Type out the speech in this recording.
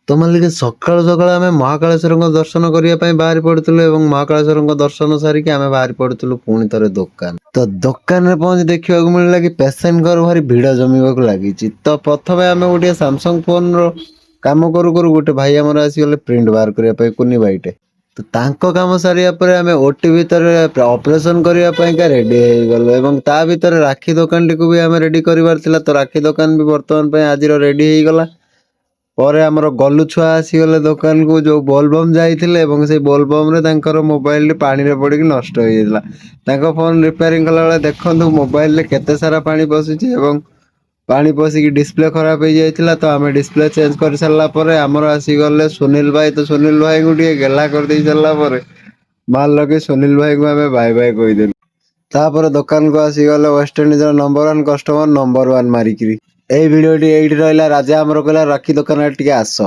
ତ ମାଲିକ ସକାଳୁ ସକାଳୁ ଆମେ ମହାକାଳେଶ୍ୱରଙ୍କ ଦର୍ଶନ କରିବା ପାଇଁ ବାହାରି ପଡିଥିଲୁ ଏବଂ ମହାକାଳେଶ୍ୱରଙ୍କ ଦର୍ଶନ ସାରିକି ଆମେ ବାହାରି ପଡିଥିଲୁ ପୁଣି ଥରେ ଦୋକାନ। ତ ଦୋକାନରେ ପହଞ୍ଚି ଦେଖିବାକୁ ମିଳିଲା କି ପେସେଣ୍ଟଙ୍କର ଭାରି ଭିଡ଼ ଜମିବାକୁ ଲାଗିଛି। ତ ପ୍ରଥମେ ଆମେ ଗୋଟିଏ ସାମସଙ୍ଗ ଫୋନର କାମ କରୁ କରୁ ଗୋଟେ ଭାଇ ଆମର ଆସିଗଲେ ପ୍ରିଣ୍ଟ ବାହାର କରିବା ପାଇଁ, କୁନି ଭାଇଟେ। ତ ତାଙ୍କ କାମ ସାରିବା ପରେ ଆମେ ଓଟି ଭିତରେ ଅପରେସନ କରିବା ପାଇଁକା ରେଡି ହେଇଗଲୁ ଏବଂ ତା ଭିତରେ ରାକ୍ଷୀ ଦୋକାନଟିକୁ ବି ଆମେ ରେଡି କରିବାର ଥିଲା। ତ ରାକ୍ଷୀ ଦୋକାନ ବି ବର୍ତ୍ତମାନ ପାଇଁ ଆଜିର ରେଡି ହେଇଗଲା। ପରେ ଆମର ଗଲୁ ଛୁଆ ଆସିଗଲେ ଦୋକାନକୁ ଯୋଉ ବୋଲବମ୍ ଯାଇଥିଲେ ଏବଂ ସେଇ ବୋଲବମ୍ରେ ତାଙ୍କର ମୋବାଇଲଟି ପାଣିରେ ପଡ଼ିକି ନଷ୍ଟ ହେଇଯାଇଥିଲା। ତାଙ୍କ ଫୋନ୍ ରିପେୟାରିଂ କଲାବେଳେ ଦେଖନ୍ତୁ ମୋବାଇଲରେ କେତେ ସାରା ପାଣି ପଶିଛି ଏବଂ ପାଣି ପଶିକି ଡିସପ୍ଲେ ଖରାପ ହେଇଯାଇଥିଲା। ତ ଆମେ ଡିସପ୍ଲେ ଚେଞ୍ଜ କରିସାରିଲା ପରେ ଆମର ଆସିଗଲେ ସୁନିଲ ଭାଇ। ତ ସୁନିଲ ଭାଇଙ୍କୁ ଟିକେ ଗେଲା କରିଦେଇ ସାରିଲା ପରେ ମାଲ ଲଗେଇ ସୁନିଲ ଭାଇଙ୍କୁ ଆମେ ବାଏ ବାଏ କହିଦେଲୁ। ତାପରେ ଦୋକାନକୁ ଆସିଗଲେ ୱେଷ୍ଟଇଣ୍ଡିଜର #1 କଷ୍ଟମର #1 ମାରିକିରି। ଏଇ ଭିଡ଼ିଓଟି ଏଇଠି ରହିଲା। ରାଜା ଆମର କହିଲା ରାକ୍ଷୀ ଦୋକାନ ଆଡ଼େ ଟିକେ ଆସ।